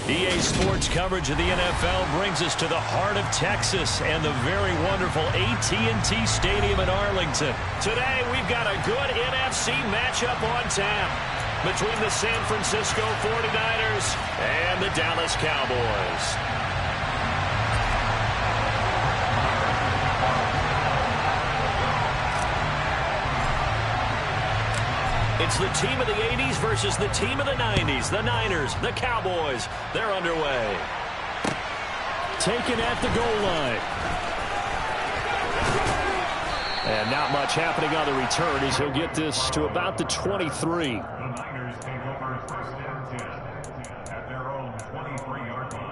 EA Sports coverage of the NFL brings us to the heart of Texas and the very wonderful AT&T Stadium in Arlington. Today, we've got a good NFC matchup on tap between the San Francisco 49ers and the Dallas Cowboys. It's the team of the 80s versus the team of the 90s. The Niners, the Cowboys, they're underway. Taken at the goal line. And not much happening on the return as he'll get this to about the 23. The Niners take over first and 10 at their own 23-yard line.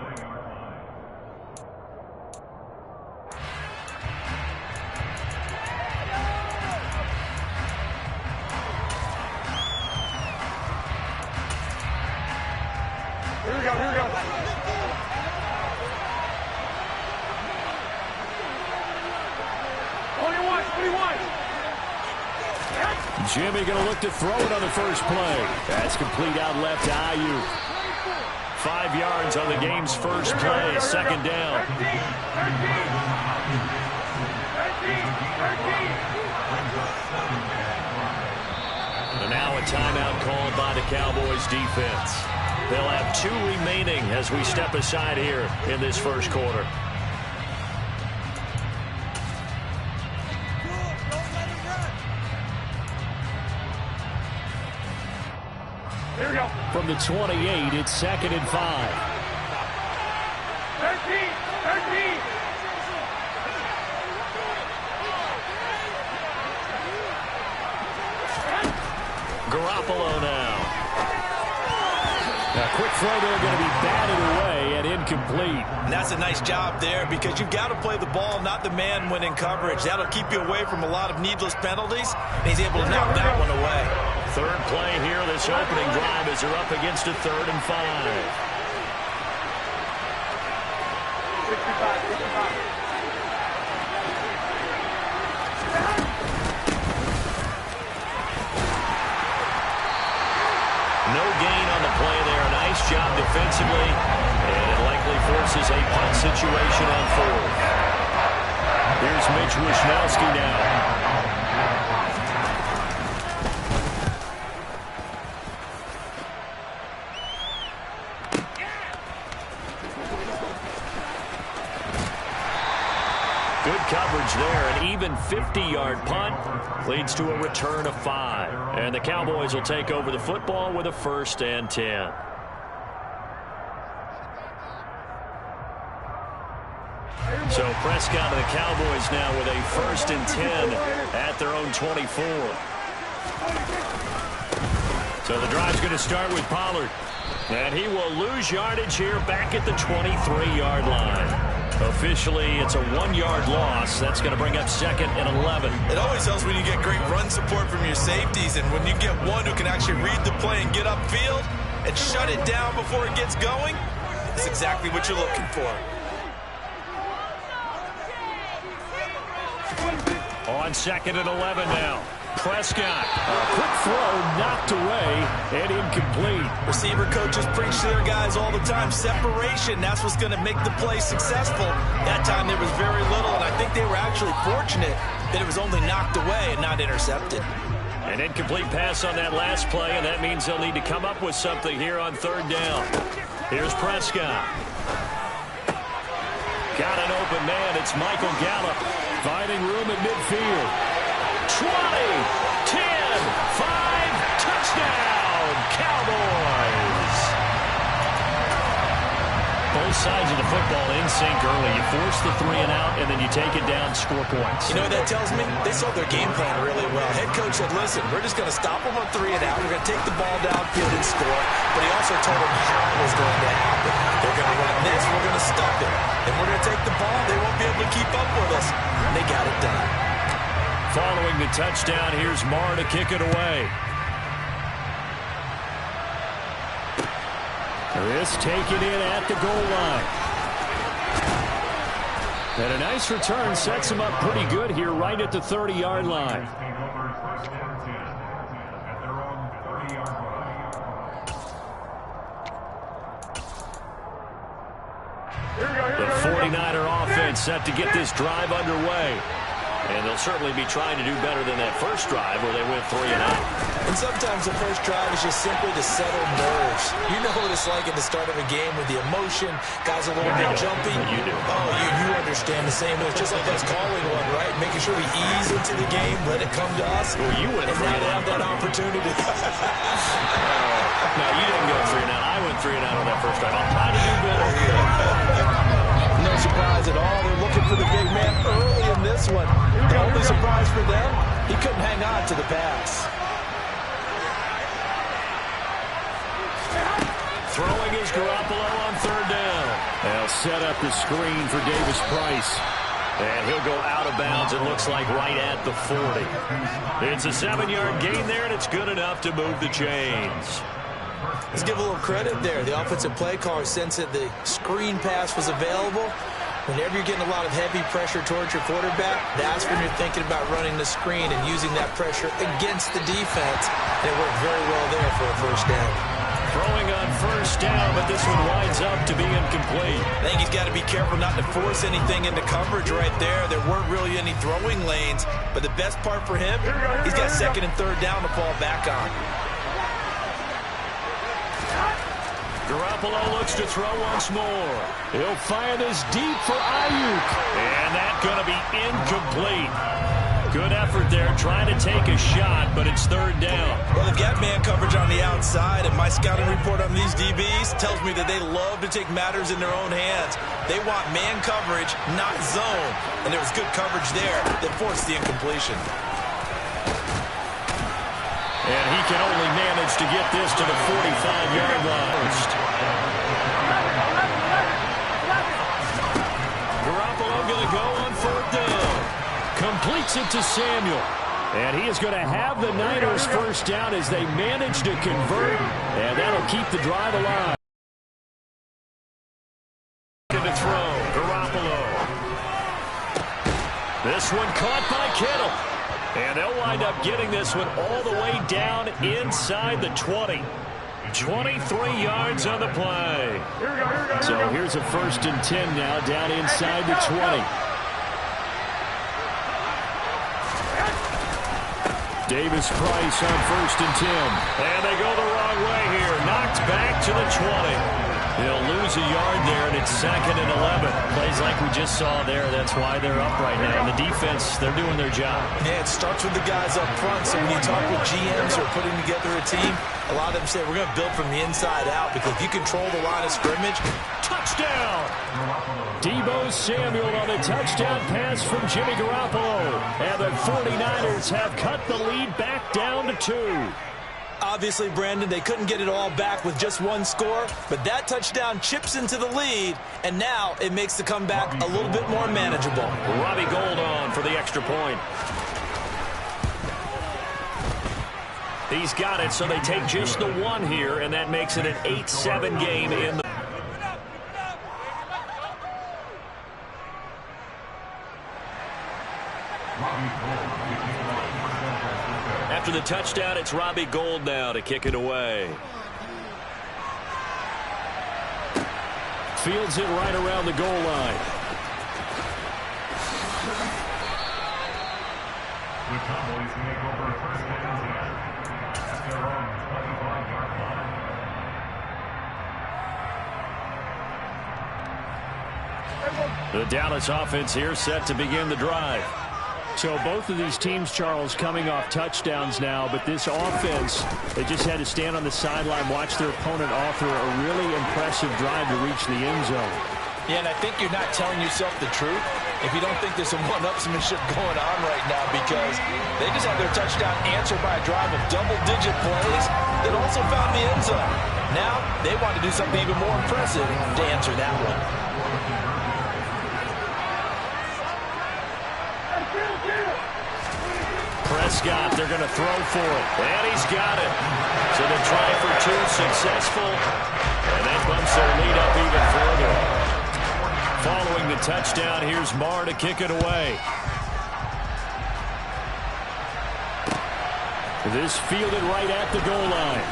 Here we go, here we go. Jimmy going to look to throw it on the first play. That's complete out left to Ayuk. 5 yards on the game's first play, second down. And now a timeout called by the Cowboys defense. They'll have 2 remaining as we step aside here in this first quarter. Here we go. From the 28, it's 2nd and 5. 13. Garoppolo now. A quick throw there going to be batted away and incomplete. And that's a nice job there because you've got to play the ball, not the man when in coverage. That'll keep you away from a lot of needless penalties, and he's able to knock that one away. Third play here, this opening drive as they're up against a 3rd and 5. 65. No gain on the play there. Nice job defensively. And it likely forces a punt situation on 4th. Here's Mitch Wishnowsky now. Good coverage there. An even 50-yard punt leads to a return of 5. And the Cowboys will take over the football with a 1st and 10. So Prescott and the Cowboys now with a 1st and 10 at their own 24. So the drive's going to start with Pollard. And he will lose yardage here back at the 23-yard line. Officially, it's a 1-yard loss. That's going to bring up 2nd and 11. It always helps when you get great run support from your safeties, and when you get one who can actually read the play and get upfield and shut it down before it gets going, it's exactly what you're looking for. On 2nd and 11 now. Prescott. A quick throw knocked away and incomplete. Receiver coaches preach to their guys all the time. Separation, that's what's going to make the play successful. That time there was very little, and I think they were actually fortunate that it was only knocked away and not intercepted. An incomplete pass on that last play, and that means they'll need to come up with something here on 3rd down. Here's Prescott. Got an open man. It's Michael Gallup finding room at midfield. 20, 10, 5, touchdown, Cowboys. Both sides of the football in sync early. You force the 3 and out, and then you take it down, score points. You know what that tells me? They saw their game plan really well. Head coach said, listen, we're just going to stop them on 3 and out. We're going to take the ball downfield and score. But he also told them how it was going to happen. They're going to run this, we're going to stuff it. Then we're going to take the ball. They won't be able to keep up with us. And they got it done. Following the touchdown, here's Marr to kick it away. This taken in at the goal line. And a nice return sets him up pretty good here right at the 30-yard line. The 49er offense set to get this drive underway. And they'll certainly be trying to do better than that first drive where they went 3 and out. And sometimes the first drive is just simply to settle nerves. You know what it's like at the start of a game with the emotion, guys a little bit jumpy. You do. Oh, you understand the same. It's just like us calling one, right? Making sure we ease into the game, let it come to us. Well, you went 3 and out. Have that opportunity. No, you didn't go 3 and out. I went 3 and out on that first drive. I'll try to do better here. No surprise at all. They're looking for the big man early in this one. The only surprise for them, he couldn't hang on to the pass. Throwing is Garoppolo on 3rd down. They'll set up the screen for Davis Price. And he'll go out of bounds, it looks like, right at the 40. It's a 7-yard gain there, and it's good enough to move the chains. Let's give a little credit there. The offensive play caller sensed that the screen pass was available. Whenever you're getting a lot of heavy pressure towards your quarterback, that's when you're thinking about running the screen and using that pressure against the defense. They worked very well there for a first down. Throwing on 1st down, but this one winds up to be incomplete. I think he's got to be careful not to force anything into coverage right there. There weren't really any throwing lanes, but the best part for him, he's got 2nd and 3rd down to fall back on. Garoppolo looks to throw once more. He'll fire this deep for Ayuk. And that's going to be incomplete. Good effort there, trying to take a shot, but it's 3rd down. Well, they've got man coverage on the outside, and my scouting report on these DBs tells me that they love to take matters in their own hands. They want man coverage, not zone. And there was good coverage there that forced the incompletion. And he can only manage to get this to the 45-yard line. Garoppolo going to go on 4th down. Completes it to Samuel. And he is going to have the Niners' first down as they manage to convert. And that'll keep the drive alive. To throw, Garoppolo. This one caught by Kittle. And they'll wind up getting this one all the way down inside the 20. 23 yards on the play. So here's a 1st and 10 now down inside the 20. Davis Price on 1st and 10. And they go the wrong way here. Knocked back to the 20. He'll lose a yard there, and it's 2nd and 11. Plays like we just saw there. That's why they're up right now. And the defense, they're doing their job. Yeah, it starts with the guys up front. So when you talk with GMs who are putting together a team, a lot of them say we're going to build from the inside out because if you control the line of scrimmage. Touchdown! Deebo Samuel on a touchdown pass from Jimmy Garoppolo. And the 49ers have cut the lead back down to 2. Obviously, Brandon, they couldn't get it all back with just one score, but that touchdown chips into the lead, and now it makes the comeback a little bit more manageable. Robbie Gould on for the extra point. He's got it, so they take just the 1 here, and that makes it an 8-7 game in the... After the touchdown, it's Robbie Gould now to kick it away. Fields it right around the goal line. The Cowboys make over 1st and 10 at their own 25-yard line. The Dallas offense here set to begin the drive. So both of these teams, Charles, coming off touchdowns now, but this offense, they just had to stand on the sideline, watch their opponent offer a really impressive drive to reach the end zone. Yeah, and I think you're not telling yourself the truth if you don't think there's some one-upsmanship going on right now because they just had their touchdown answered by a drive of double-digit plays that also found the end zone. Now they want to do something even more impressive to answer that one. Prescott, they're going to throw for it. And he's got it. So the try for 2 successful. And that bumps their lead up even further. Following the touchdown, here's Marr to kick it away. This fielded right at the goal line.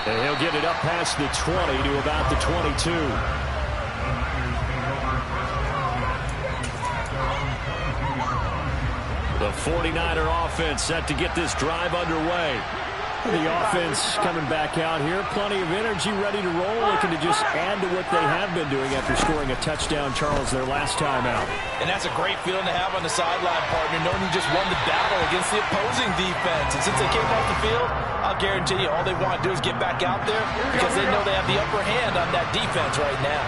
And he'll get it up past the 20 to about the 22. The 49er offense set to get this drive underway. The offense coming back out here. Plenty of energy, ready to roll, looking to just add to what they have been doing after scoring a touchdown, Charles, their last time out. And that's a great feeling to have on the sideline, partner, knowing you just won the battle against the opposing defense. And since they came off the field, I'll guarantee you all they want to do is get back out there because they know they have the upper hand on that defense right now.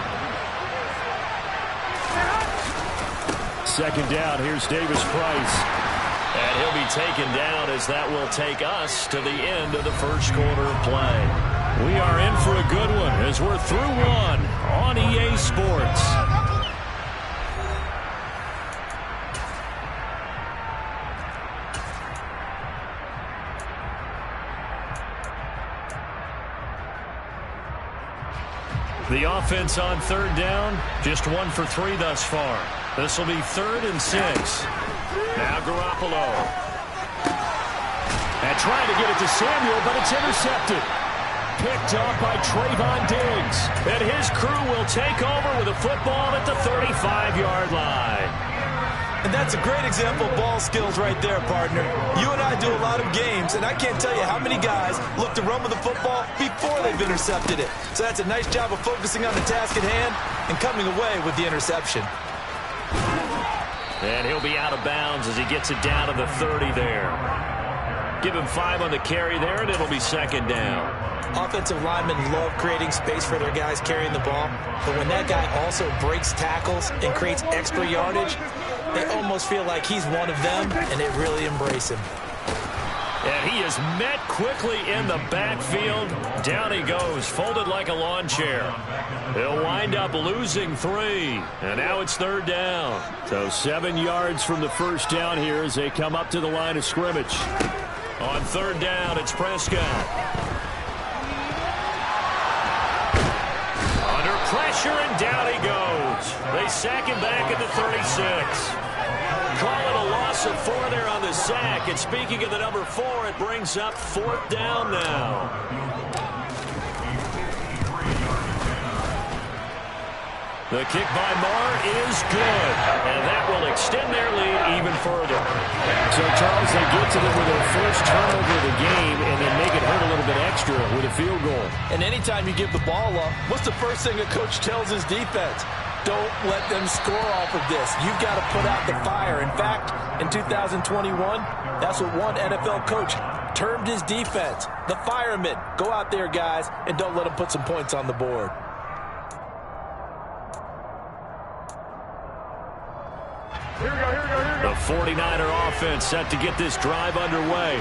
Second down, here's Davis Price. And he'll be taken down as that will take us to the end of the first quarter of play. We are in for a good one as we're through one on EA Sports. The offense on third down, just 1 for 3 thus far. This will be 3rd and 6. Now Garoppolo. And trying to get it to Samuel, but it's intercepted. Picked off by Trayvon Diggs. And his crew will take over with a football at the 35-yard line. And that's a great example of ball skills right there, partner. You and I do a lot of games, and I can't tell you how many guys look to run with the football before they've intercepted it. So that's a nice job of focusing on the task at hand and coming away with the interception. And he'll be out of bounds as he gets it down to the 30 there. Give him 5 on the carry there, and it'll be 2nd down. Offensive linemen love creating space for their guys carrying the ball, but when that guy also breaks tackles and creates extra yardage, they almost feel like he's one of them, and they really embrace him. And he is met quickly in the backfield. Down he goes, folded like a lawn chair. He'll wind up losing 3. And now it's 3rd down. So 7 yards from the first down here as they come up to the line of scrimmage. On 3rd down, it's Prescott. Under pressure, and down he goes. They sack him back at the 36. Call it a loss of 4 there on the sack. And speaking of the number 4, it brings up 4th down now. The kick by Marr is good. And that will extend their lead even further. So, Charles, they get to them with their first turnover of the game and then make it hurt a little bit extra with a field goal. And anytime you give the ball up, what's the first thing a coach tells his defense? Don't let them score off of this. You've got to put out the fire. In fact, in 2021, that's what one NFL coach termed his defense. The firemen. Go out there, guys, and don't let them put some points on the board. Here we go, here we go, here we go. The 49er offense set to get this drive underway.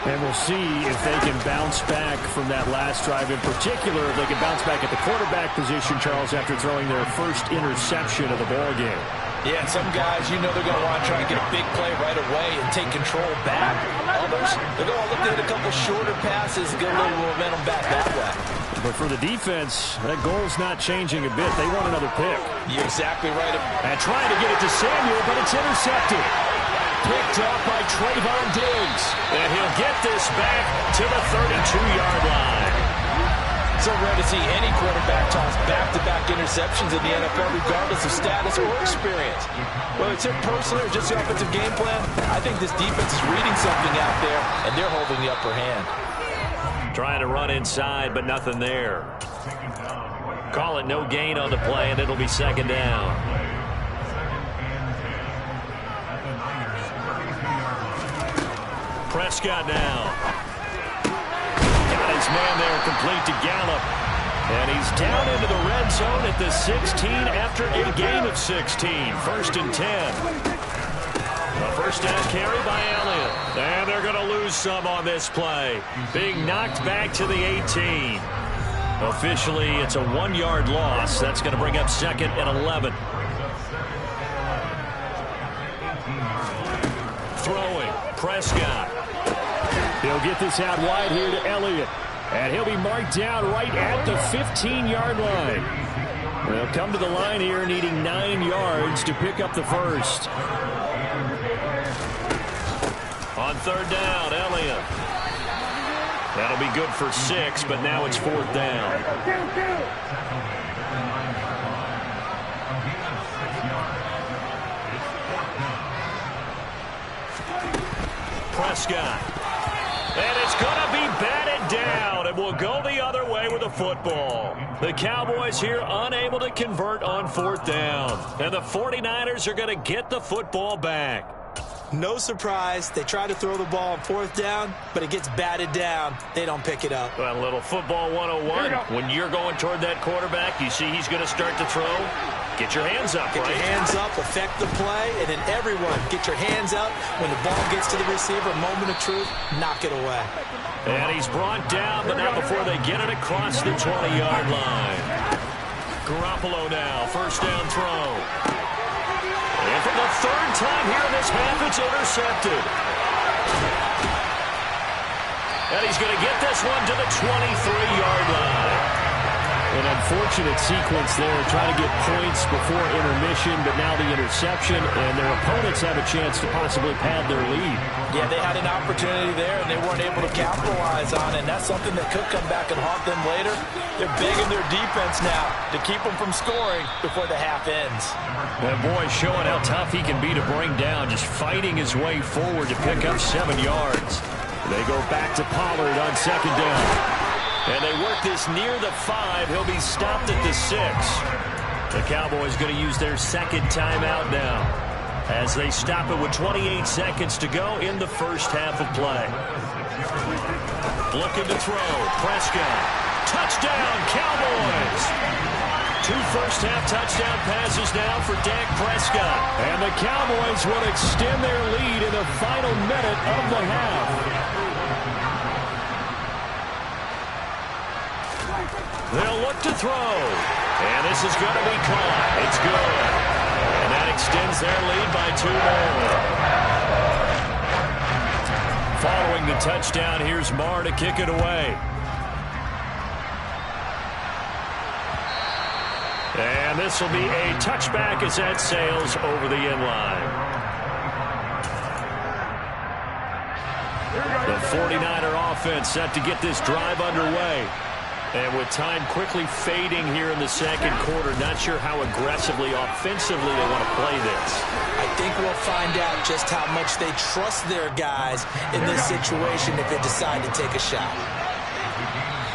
And we'll see if they can bounce back from that last drive. In particular, if they can bounce back at the quarterback position, Charles, after throwing their first interception of the ball game. Yeah, and some guys, you know they're going to want to try and get a big play right away and take control back. Others, they're going to look to hit a couple shorter passes, get a little momentum back that way. But for the defense, that goal's not changing a bit. They want another pick. You're exactly right. And trying to get it to Samuel, but it's intercepted. Picked off by Trayvon Diggs. And he'll get this back to the 32-yard line. So rare to see any quarterback toss back-to-back interceptions in the NFL, regardless of status or experience. Whether it's him personally or just the offensive game plan, I think this defense is reading something out there, and they're holding the upper hand. Trying to run inside, but nothing there. Call it no gain on the play, and it'll be 2nd down. Prescott now. Got his man there complete to Gallup. And he's down into the red zone at the 16 after a gain of 16. 1st and 10. A first down carry by Elliott. And they're going to lose some on this play. Being knocked back to the 18. Officially, it's a 1-yard loss. That's going to bring up 2nd and 11. Throwing. Prescott. He'll get this out wide here to Elliott. And he'll be marked down right at the 15-yard line. They'll come to the line here needing 9 yards to pick up the first. On 3rd down, Elliott. That'll be good for 6, but now it's 4th down. Prescott. And it's going to be batted down, and will go the other way with the football. The Cowboys here unable to convert on 4th down. And the 49ers are going to get the football back. No surprise. They try to throw the ball on 4th down, but it gets batted down. They don't pick it up. Well, a little football 101. When you're going toward that quarterback, you see he's going to start to throw. Get your hands up, Get your hands up, affect the play, and then everyone get your hands up. When the ball gets to the receiver, moment of truth, knock it away. And he's brought down, but not before they get it across the 20-yard line. Garoppolo now, 1st down throw. And for the 3rd time here in this half, it's intercepted. And he's going to get this one to the 23-yard line. An unfortunate sequence there, trying to get points before intermission, but now the interception, and their opponents have a chance to possibly pad their lead. Yeah, they had an opportunity there, and they weren't able to capitalize on it, and that's something that could come back and haunt them later. They're begging their defense now to keep them from scoring before the half ends. That boy showing how tough he can be to bring down, just fighting his way forward to pick up 7 yards. They go back to Pollard on 2nd down. And they work this near the 5. He'll be stopped at the 6. The Cowboys going to use their 2nd timeout now as they stop it with 28 seconds to go in the 1st half of play. Looking to throw. Prescott. Touchdown, Cowboys. 2 first-half touchdown passes now for Dak Prescott. And the Cowboys will extend their lead in the final minute of the half. They'll look to throw. And this is going to be caught. It's good. And that extends their lead by 2 more. Following the touchdown, here's Marr to kick it away. And this will be a touchback as that sails over the end line. The 49er offense set to get this drive underway. And with time quickly fading here in the 2nd quarter, not sure how aggressively, offensively they want to play this. I think we'll find out just how much they trust their guys in this situation if they decide to take a shot.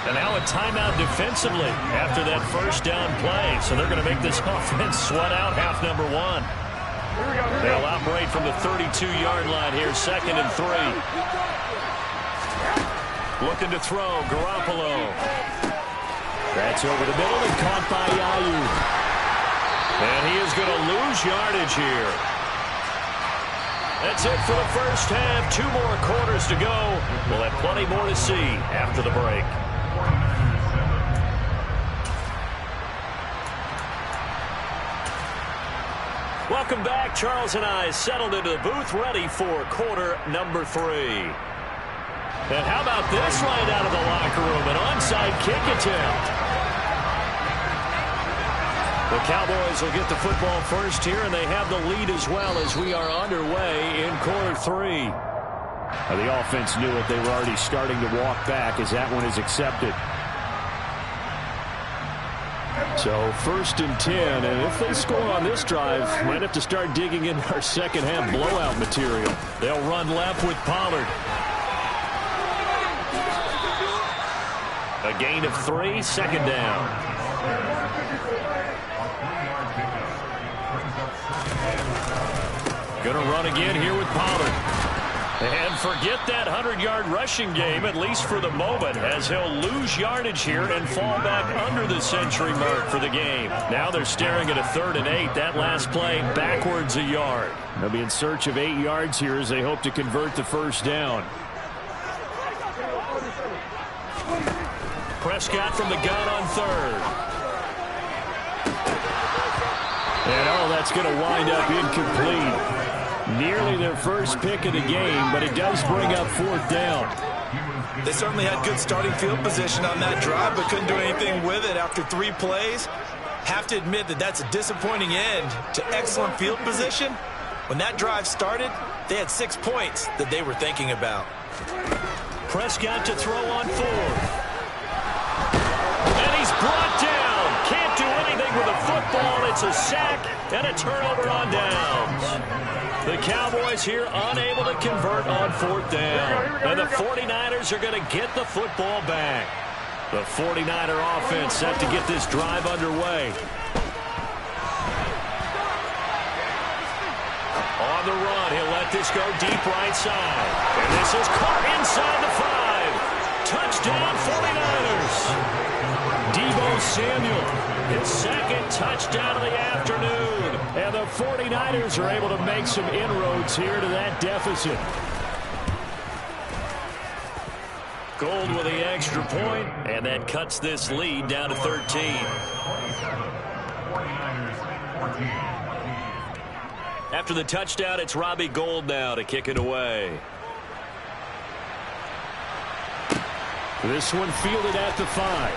And now a timeout defensively after that 1st down play. So they're going to make this offense sweat out half number 1. They'll operate from the 32-yard line here, 2nd and 3. Looking to throw, Garoppolo. That's over the middle and caught by Ayuk. And he is going to lose yardage here. That's it for the 1st half. 2 more quarters to go. We'll have plenty more to see after the break. Welcome back. Charles and I settled into the booth, ready for quarter number 3. And how about this right out of the locker room? An onside kick attempt. The Cowboys will get the football first here, and they have the lead as well as we are underway in quarter 3. The offense knew it. They were already starting to walk back as that one is accepted. So 1st and 10, and if they score on this drive, might have to start digging in our 2nd half blowout material. They'll run left with Pollard. A gain of 3, 2nd down. Going to run again here with Pollard. And forget that 100-yard rushing game, at least for the moment, as he'll lose yardage here and fall back under the century mark for the game. Now they're staring at a 3rd and 8. That last play backwards a yard. They'll be in search of 8 yards here as they hope to convert the 1st down. Prescott from the gun on 3rd. And that's going to wind up incomplete. Nearly their first pick of the game, but it does bring up 4th down. They certainly had good starting field position on that drive, but couldn't do anything with it after 3 plays. Have to admit that that's a disappointing end to excellent field position. When that drive started, they had 6 points that they were thinking about. Prescott to throw on 4th. And he's brought down. Can't do anything with the football. football. It's a sack and a turnover on downs. The Cowboys here unable to convert on fourth down. And the 49ers are going to get the football back. The 49er offense set to get this drive underway. On the run, he'll let this go deep right side. And this is caught inside the 5. Touchdown 49ers. Deebo Samuel, his second touchdown of the afternoon. And the 49ers are able to make some inroads here to that deficit. Gold with the extra point, and that cuts this lead down to 13. After the touchdown, it's Robbie Gould now to kick it away. This one fielded at the 5.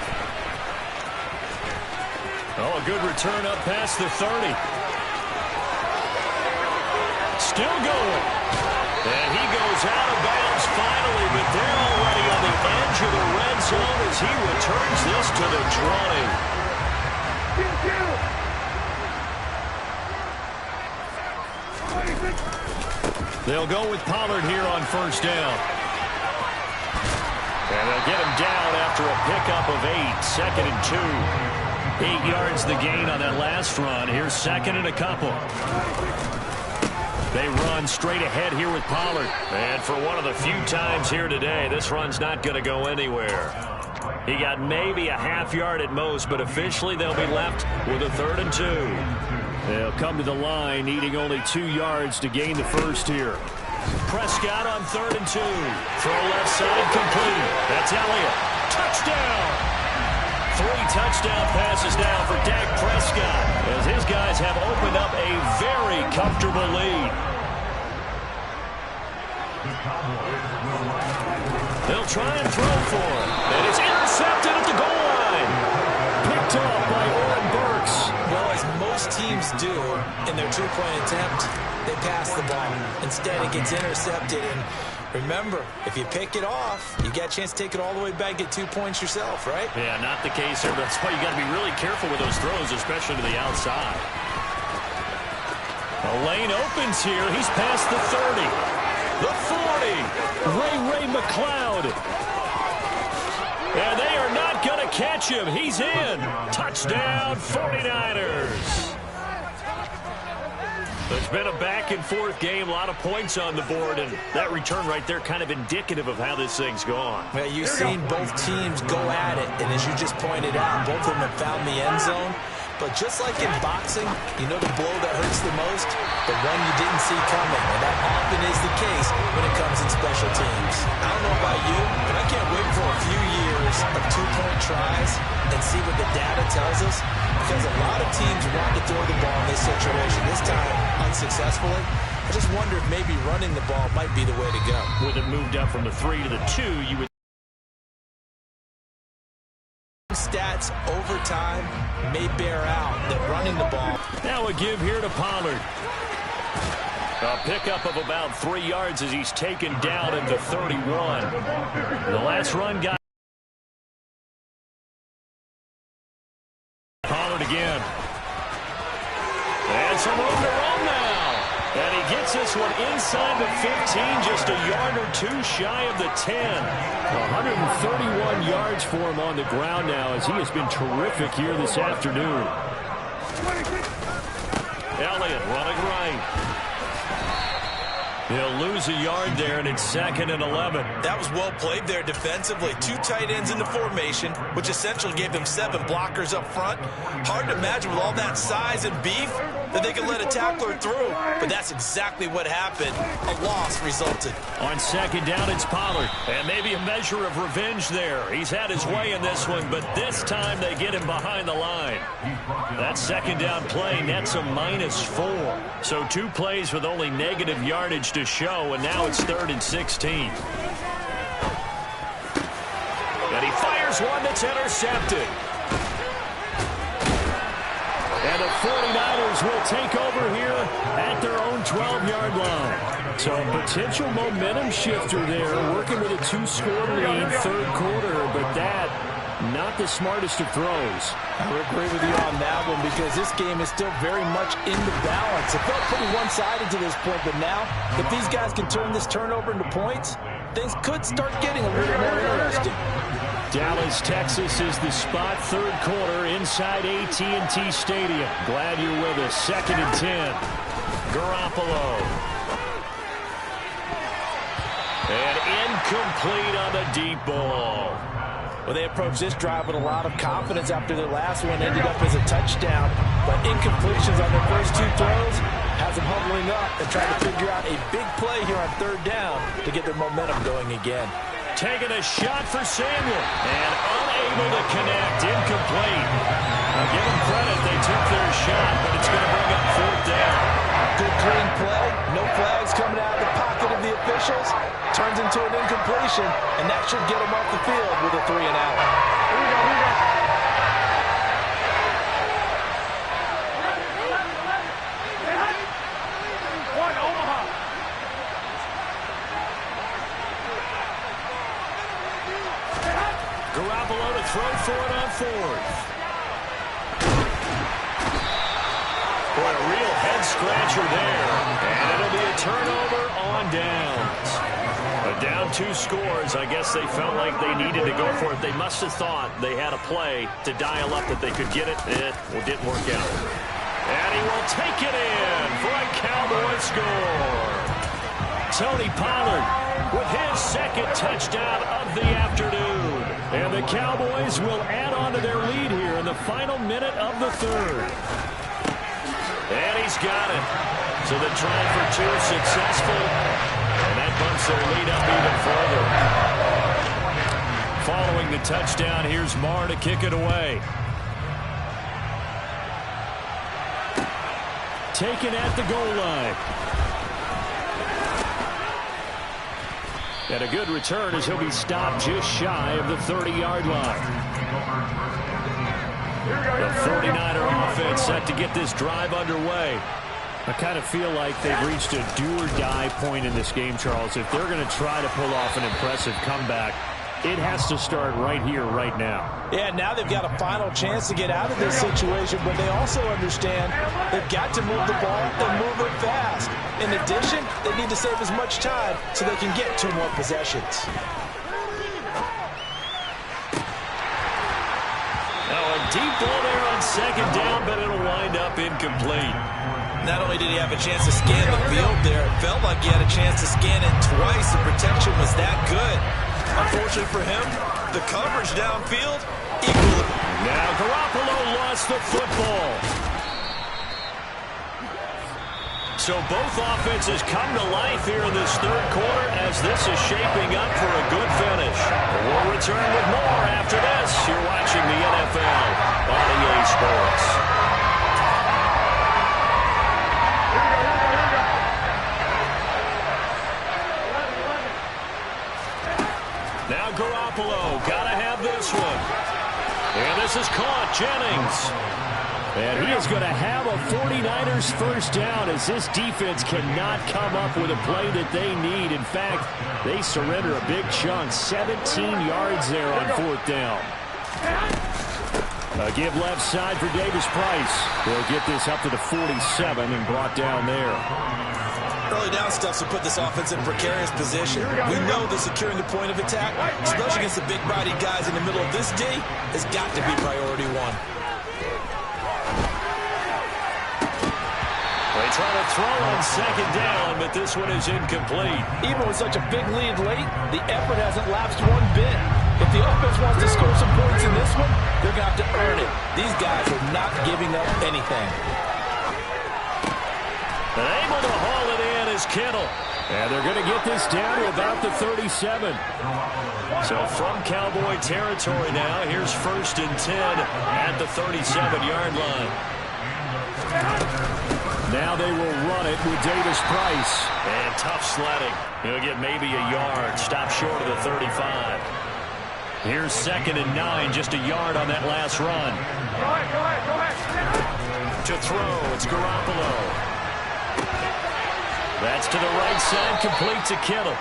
Oh, a good return up past the 30. Still going. And he goes out of bounds finally, but they're already on the edge of the red zone as he returns this to the 20. They'll go with Pollard here on first down. And they'll get him down after a pickup of 8, second and 2. 8 yards the gain on that last run. Here's second and a couple. They run straight ahead here with Pollard. And for one of the few times here today, this run's not going to go anywhere. He got maybe a half yard at most, but officially they'll be left with a 3rd and 2. They'll come to the line, needing only 2 yards to gain the first here. Prescott on 3rd and 2. Throw left side complete. That's Elliott. Touchdown! 3 touchdown passes now for Dak Prescott as his guys have opened up a very comfortable lead. They'll try and throw for him. And it's intercepted at the goal line. Picked off by Oren Burks. Well, as most teams do in their two-point attempt, they pass the ball. Instead, it gets intercepted. And remember, if you pick it off, you get a chance to take it all the way back, get 2 points yourself, right? Yeah, not the case here. That's why you got to be really careful with those throws, especially to the outside. A lane opens here. He's past the 30. The 40. Ray McLeod. And they are not going to catch him. He's in. Touchdown, 49ers. It's been a back-and-forth game, a lot of points on the board, and that return right there kind of indicative of how this thing's gone. Well, you've seen both teams go at it, and as you just pointed out, both of them have found the end zone. But just like in boxing, you know the blow that hurts the most? The one you didn't see coming, and that often is the case when it comes in special teams. I don't know about you, but I can't wait for a few years of two-point tries and see what the data tells us, because a lot of teams want to throw the ball in this situation. This time, unsuccessfully. I just wonder if maybe running the ball might be the way to go. With it moved up from the 3 to the 2, you would stats over time may bear out that running the ball. Now a give here to Pollard. A pickup of about 3 yards as he's taken down at the 31. The last run got Pollard again. And some room to run now. And he gets this one inside the 15, just a yard or 2 shy of the 10. 131 yards for him on the ground now as he has been terrific here this afternoon. Elliott running right. He'll lose a yard there, and it's 2nd and 11. That was well played there defensively. 2 tight ends in the formation, which essentially gave them 7 blockers up front. Hard to imagine with all that size and beef that they could let a tackler through. But that's exactly what happened. A loss resulted. On 2nd down, it's Pollard. And maybe a measure of revenge there. He's had his way in this one, but this time they get him behind the line. That 2nd down play nets a -4. So 2 plays with only negative yardage to show, and now it's 3rd and 16. And he fires one that's intercepted. And the 49ers will take over here at their own 12-yard line. So a potential momentum shifter there, working with a 2-score lead, 3rd quarter, but that not the smartest of throws. I would agree with you on that one because this game is still very much in the balance. It felt pretty one-sided to this point, but now if these guys can turn this turnover into points, things could start getting a little more interesting. Dallas, Texas is the spot, third quarter inside AT&T Stadium. Glad you're with us. 2nd and 10. Garoppolo. And incomplete on the deep ball. Well, they approached this drive with a lot of confidence after their last one ended up as a touchdown. But incompletions on their first 2 throws has them huddling up and trying to figure out a big play here on 3rd down to get their momentum going again. Taking a shot for Samuel. And unable to connect. Incomplete. Now give them credit. They took their shot, but it's going to bring up 4th down. Good clean play. No flags coming out of the pocket of the officials. Turns into an incompletion, and that should get them off the field with a 3 and out. Here we go, here we go. One, Omaha. Garoppolo to throw for it on 4th. Boy, a real head-scratcher there. And it'll be a turnover on downs. But down 2 scores, I guess they felt like they needed to go for it. They must have thought they had a play to dial up that they could get it. It didn't work out. And he will take it in for a Cowboy score. Tony Pollard with his 2nd touchdown of the afternoon. And the Cowboys will add on to their lead here in the final minute of the 3rd. And he's got it. So the try for 2 successful. And that bumps their lead up even further. Following the touchdown, here's Marr to kick it away. Taken at the goal line. And a good return as he'll be stopped just shy of the 30-yard line. The 49er offense set to get this drive underway. I kind of feel like they've reached a do-or-die point in this game, Charles. If they're going to try to pull off an impressive comeback, it has to start right here, right now. Yeah, now they've got a final chance to get out of this situation, but they also understand they've got to move the ball and move it fast. In addition, they need to save as much time so they can get 2 more possessions. Now a deep ball there on 2nd down, but it'll wind up incomplete. Not only did he have a chance to scan the field there, it felt like he had a chance to scan it twice. The protection was that good. Unfortunately for him, the coverage downfield equally. Now Garoppolo lost the football. So both offenses come to life here in this 3rd quarter as this is shaping up for a good finish. We'll return with more after this. You're watching the NFL on EA Sports. Now Garoppolo, gotta have this one. And this is caught, Jennings. And he is going to have a 49ers first down as this defense cannot come up with a play that they need. In fact, they surrender a big chunk, 17 yards there on 4th down. A give left side for Davis Price. They'll get this up to the 47 and brought down there. Early down stuff to put this offense in a precarious position. We know that securing the point of attack, especially against the big body guys in the middle of this D, has got to be priority 1. They try to throw on 2nd down, but this one is incomplete. Even with such a big lead late, the effort hasn't lapsed 1 bit. If the offense wants to score some points in this one, they're going to have to earn it. These guys are not giving up anything. And able to haul it in is Kittle. And they're going to get this down to about the 37. So from Cowboy territory now, here's 1st and 10 at the 37-yard line. Now they will run it with Davis Price. And tough sledding. He'll get maybe a yard. Stop short of the 35. Here's 2nd and 9, just a yard on that last run. Go ahead. To throw, it's Garoppolo. That's to the right side, complete to Kittle.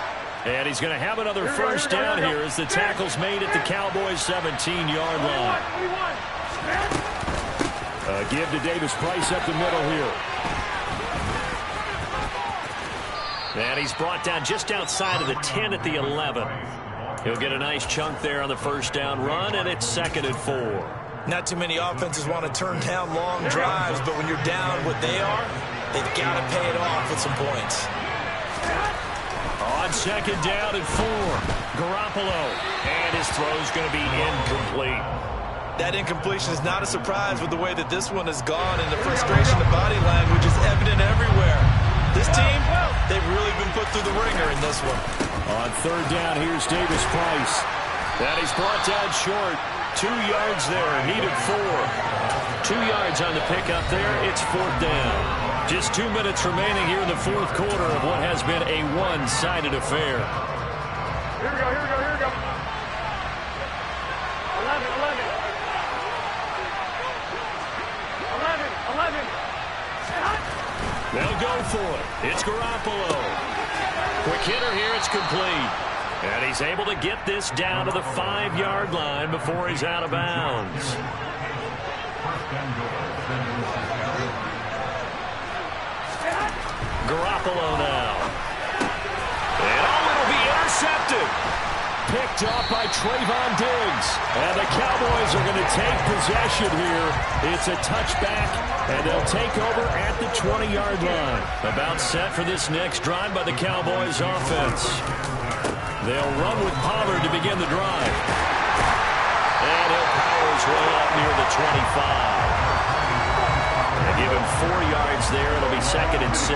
And he's going to have another first down here as the tackle's made at the Cowboys' 17-yard line. Give to Davis Price up the middle here. And he's brought down just outside of the 10 at the 11. He'll get a nice chunk there on the first down run, and it's 2nd and 4. Not too many offenses want to turn down long drives, but when you're down what they are, they've got to pay it off with some points. On 2nd down and 4, Garoppolo, and his throw's going to be incomplete. That incompletion is not a surprise with the way that this one has gone, and the frustration of body language is evident everywhere. This team, they've really been put through the ringer in this one. On 3rd down, here's Davis Price. And he's brought down short. 2 yards there, needed 4. 2 yards on the pickup there. It's 4th down. Just 2 minutes remaining here in the 4th quarter of what has been a one-sided affair. Here we go, here we go, here we go. 11. 11. They'll go for it. It's Garoppolo. Quick hitter here. It's complete. And he's able to get this down to the 5-yard line before he's out of bounds. Garoppolo now. And it'll be intercepted. Picked up by Trayvon Diggs. And the Cowboys are going to take possession here. It's a touchback, and they'll take over at the 20-yard line. About set for this next drive by the Cowboys offense. They'll run with Pollard to begin the drive. And he'll power his way up near the 25. They give him 4 yards there. It'll be 2nd and 6.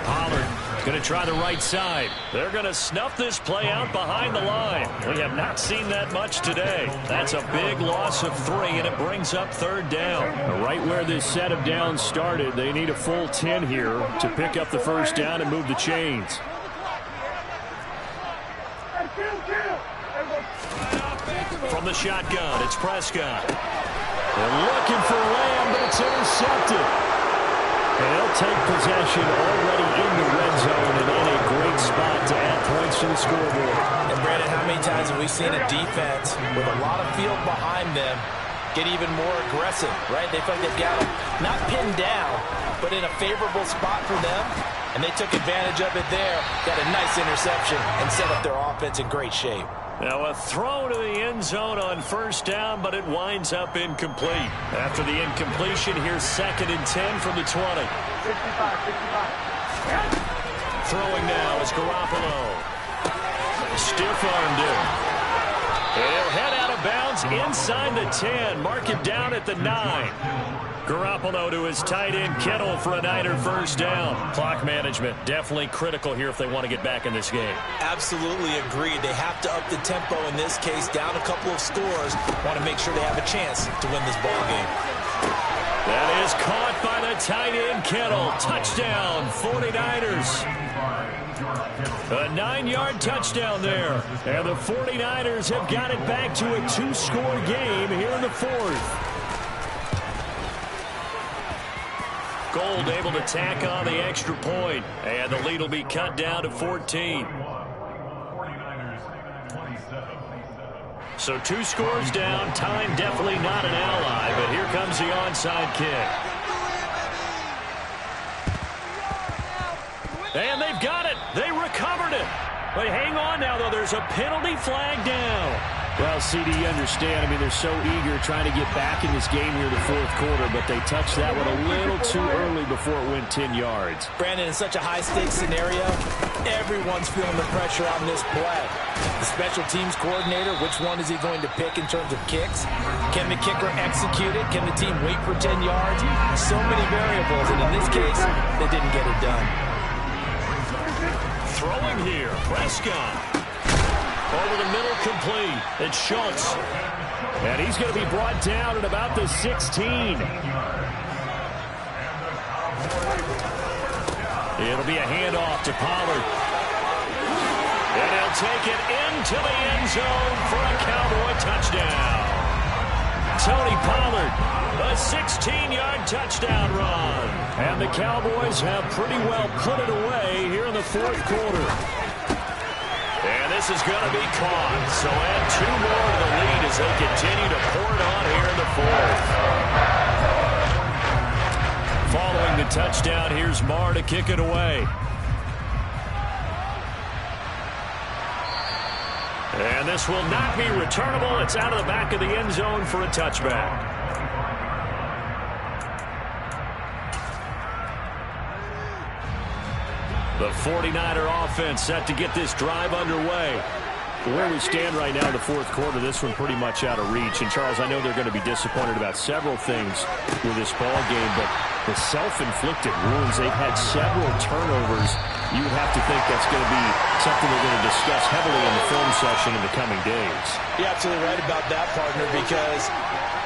Pollard going to try the right side. They're going to snuff this play out behind the line. We have not seen that much today. That's a big loss of 3, and it brings up 3rd down. Right where this set of downs started, they need a full 10 here to pick up the first down and move the chains. From the shotgun, it's Prescott. They're looking for Lamb, but it's intercepted. And they'll take possession already in the red zone and in a great spot to add points to the scoreboard. And Brandon, how many times have we seen a defense with a lot of field behind them get even more aggressive, right? They feel like they've got them not pinned down, but in a favorable spot for them. And they took advantage of it there, got a nice interception, and set up their offense in great shape. Now a throw to the end zone on first down, but it winds up incomplete. After the incompletion, here's 2nd and 10 from the 20. 65. Throwing now is Garoppolo. Stiff-armed him. And he'll head out of bounds inside the 10. Mark him down at the 9. Garoppolo to his tight end Kittle for a Niner first down. Clock management definitely critical here if they want to get back in this game. Absolutely agreed. They have to up the tempo in this case, down a couple of scores. Want to make sure they have a chance to win this ball game. That is caught by the tight end Kittle. Touchdown, 49ers. A 9-yard touchdown there. And the 49ers have got it back to a 2-score game here in the 4th. Gold able to tack on the extra point, and the lead will be cut down to 14. So 2 scores down, time definitely not an ally, but here comes the onside kick. And they've got it. They recovered it. But hang on now, though. There's a penalty flag down. Well, CD, you understand. I mean, they're so eager trying to get back in this game here in the 4th quarter, but they touched that one a little too early before it went 10 yards. Brandon, in such a high-stakes scenario, everyone's feeling the pressure on this play. The special teams coordinator, which one is he going to pick in terms of kicks? Can the kicker execute it? Can the team wait for 10 yards? So many variables, and in this case, they didn't get it done. Throwing here, Prescott. Over the middle, complete. It's Schultz. And he's going to be brought down at about the 16. It'll be a handoff to Pollard. And he'll take it into the end zone for a Cowboy touchdown. Tony Pollard. A 16-yard touchdown run. And the Cowboys have pretty well put it away here in the fourth quarter. And this is going to be caught. So add 2 more to the lead as they continue to pour it on here in the fourth. Following the touchdown, here's Marr to kick it away. And this will not be returnable. It's out of the back of the end zone for a touchback. The 49er offense set to get this drive underway. Where we stand right now in the fourth quarter, this one pretty much out of reach. And, Charles, I know they're going to be disappointed about several things with this ball game, but the self-inflicted wounds, they've had several turnovers. You would have to think that's going to be something they're going to discuss heavily in the film session in the coming days. You're absolutely right about that, partner, because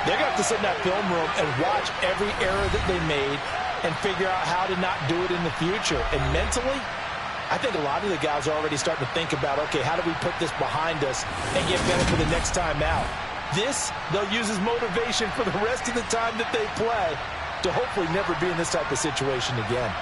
they're going to have to sit in that film room and watch every error that they made and figure out how to not do it in the future. And mentally, I think a lot of the guys are already starting to think about, okay, how do we put this behind us and get better for the next time out? This, they'll use as motivation for the rest of the time that they play to hopefully never be in this type of situation again.